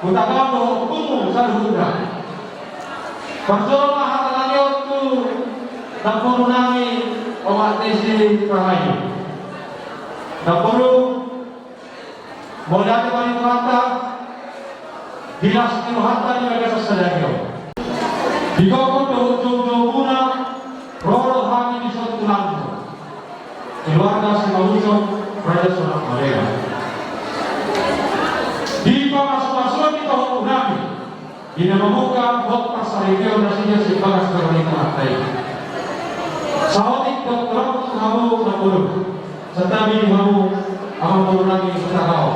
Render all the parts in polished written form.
Utagamu kumu saluda. Perjoma hatalani waktu Nampuru nami omak tesi rahayu. Nampuru Modal kali kata dinas kilohatta ni mereka sesadakio. Dikoko jauh-jauhuna roro hami di suatu lampu. Keluarga si Maluso Raja Sunak Malaya. Di masuk-masuk di tahun Unami. Ini membuka buat pasar itu nasinya si bagas terlalu matai. Sahabat dokter kamu Nampuru. Setabi kamu amal Unami sudah kau.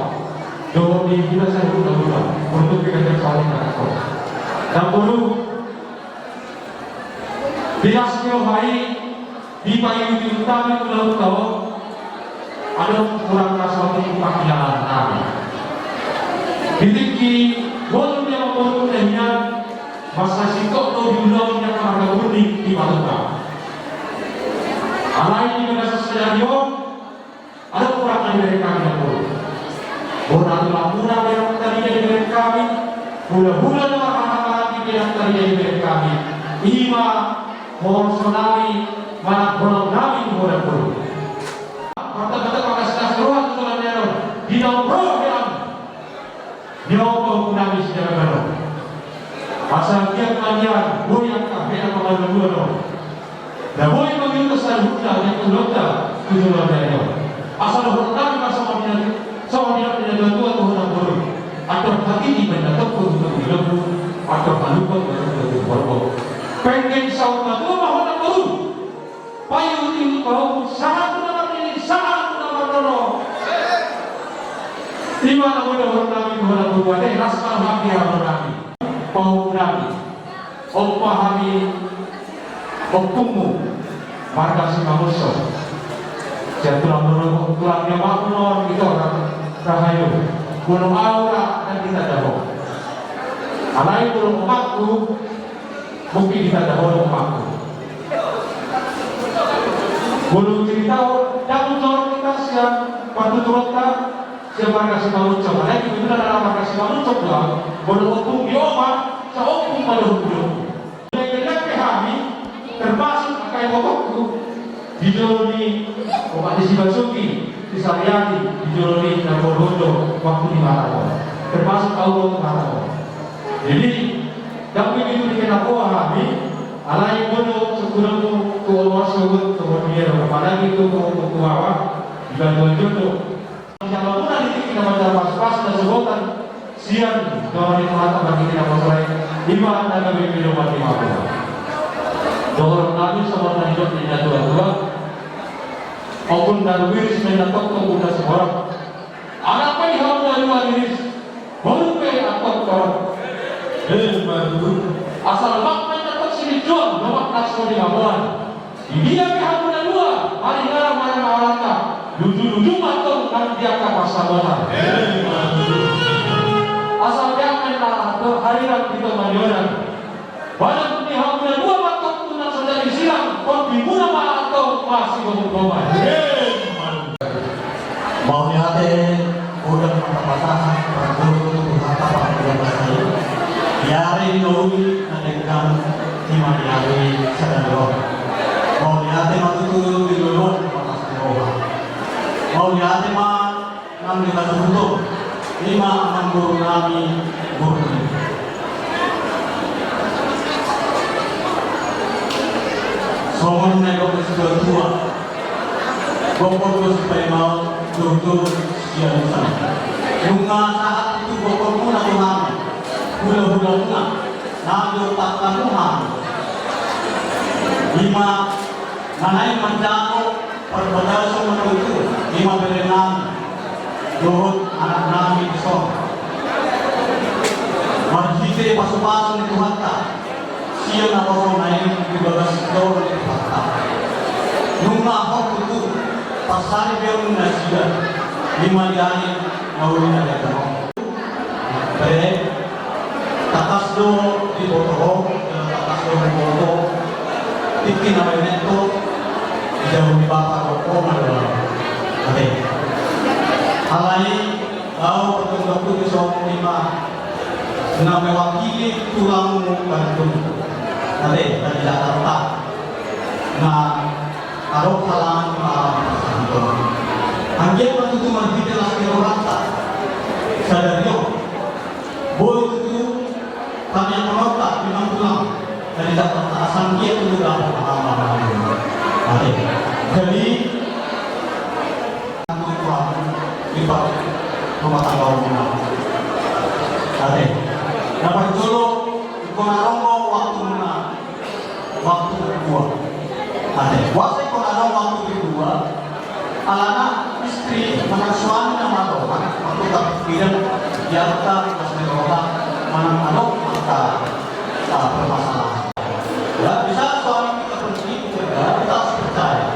Jawab di kita saya udah untuk pekerjaan soal ini aku. Nampuru dinas baik di payung di utama itu lalu tahu ada kurang rasa untuk panggilan kami. Ketika boleh yang membuat tehnya masa sikok atau diulang yang harga unik di Maluka. Alai di negara sejarah ada kurang dari kami Nampuru. Orang lampunan yang tadi dari kami, bulan-bulan orang-orang yang tadi dari kami. Ima mohon sonami mana bolong nami boleh pun. Kata-kata makasih seruan tuan Nero di dalam program nyoba nami sejarah baru. Asal tiap kalian boleh kafe apa malu dulu. Dah boleh mengingat saya hutan yang kelota tujuan Nero. Asal orang nami masa sama dia punya tuan Tuhan baru. Atau hati di mana takut untuk hidup atau lupa untuk berbuat. Pengen saudara tua mahal baru. Payung itu kau sangat benar ini sangat benar benar. Di mana mudah orang kami Tuhan berbuat deh rasa hati orang kami. Pau kami, oppa kami, opungmu, marga si manusia. Jatuh tulangnya makmur itu orang rahayu. Gunung aura dan kita jauh. Alai gunung emakku, mungkin kita jauh emakku. Gunung cerita jauh jauh kita siang patu turutkan siang marga si manusia. Alai itu benar adalah marga si manusia lah. Gunung opung dioma, seopung pada hukum. Yang kami termasuk akai bokokku. Dijoloni obat si Basuki, si Saryati, dijoloni Nampuru waktu di Maroko, termasuk Allah Maroko. Jadi, yang begitu dikenal kami, alai bodoh sekurangnya keluar sebut kemudian apalagi itu keluar dibantu jodoh. Siapapun nanti kita baca pas-pas dan sebutan siang doa itu mata bagi kita masalah lima dan kami minuman lima bulan. Doa Nabi sama Nabi hidup di dua-dua. Maupun dari wiris mendapat kemudah seorang. Anak apa yang harus dari wiris? Baru pe atau kau? Asal mak mendapat sini jual, nomor nasional di Labuan. Dia pihak mana dua? Hari ngarang mana awalnya? Lucu-lucu atau nanti dia akan pasabotan. Asal dia mendapat hari yang kita manjoran. Banyak pihak mana dua atau tunas saja disilang. Kau dimana atau masih ngomong-ngomong. Mau nyate udah mengatakan perlu apa yang masih yari doi nadekan lima yari sedang mau nyate matu di luar makasih roha mau nyate mah ngambil satu bentuk lima guru kami guru soalnya kalau sudah tua bokor supaya mau turun yang sana. Bunga saat itu bokor pun aku nami, bunga bunga, nado takkan Tuhan. Lima nanai menjago perbedaan semua itu lima berenang, turun anak nami besok. Marjite pasu-pasu itu hatta, siang apa naik di bagas turun itu hatta. Bunga hok itu pasari biar nasihat lima hari mawurin ada tahu. Baik, takas do di foto, takas do di foto, tiki namanya itu jauh di bapak rokok adalah. Baik, halai tahu petunjuk itu soal lima na mewakili tulang kantung dari Jakarta na arok halangan santo. Anggap patutuman kita lagi rata sadario boleh itu kami menolak memang tulang dari Jakarta asal dia itu sudah pengalaman. Jadi di rumah tangga umum. Dapat dulu konaronggo waktu kedua. Waktu konaronggo waktu kedua, alana istri mana suami nama doa, waktu tak bidang Jakarta masih doa mana anak maka permasalahan. Ya bisa suami kita pergi bekerja, kita harus percaya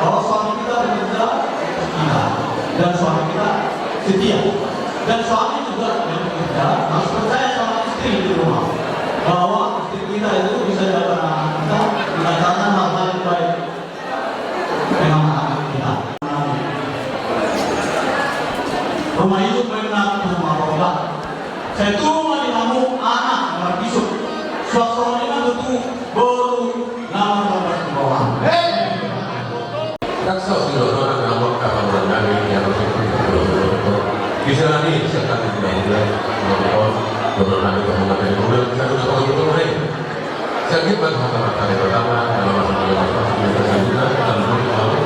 kalau suami kita bekerja setia dan suami kita setia dan suami juga yang bekerja harus percaya sama istri di rumah bahwa istri kita itu bisa jaga anak kita mengajarkan hal-hal yang baik dengan anak kita. Rumah itu benar rumah roda. Saya turun di kamu anak nomor besok. Suasana itu baru nama ke bawah. Raksa sudah orang nama kapal berani yang bisa nih sekarang tidak boleh menonton berani kemenangan yang boleh bisa sudah betul nih. Sakit banget kali pertama dalam masa yang selanjutnya dan lalu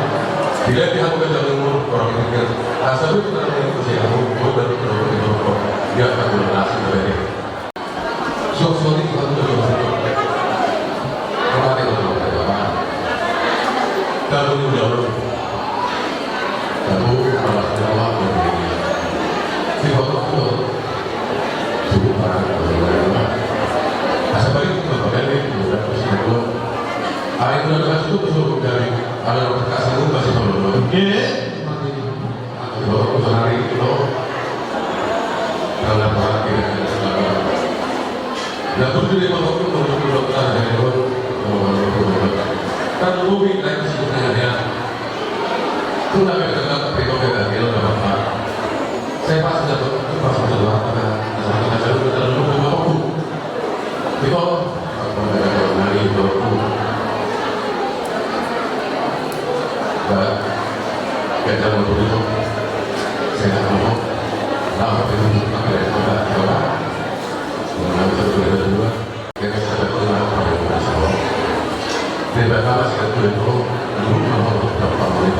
bila pihak bekerja umur orang pikir asal itu karena yang usia kamu bukan itu dia akan berhasil dari sosok itu kan sudah kemarin itu kalau ini udah lalu malah semua begini di foto itu cukup parah asal balik itu bagaimana itu udah pasti itu hari itu udah kasih itu suruh dari ada orang kasih itu kasih dulu itu hari itu kalau orang tidak dan terus dia mau dokter dari itu kan lebih lagi sebenarnya itu nggak ada kata pribadi dari itu nggak apa saya pas sudah apa saya sudah terlalu waktu itu dari itu kita mau itu saya nggak mau nah itu pakai coba mengambil satu dua kita sudah kenal pada bersama di belakang masih ada dulu mau berapa menit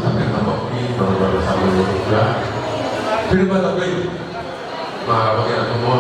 sampai kopi baru sama juga firman tapi mah bagi semua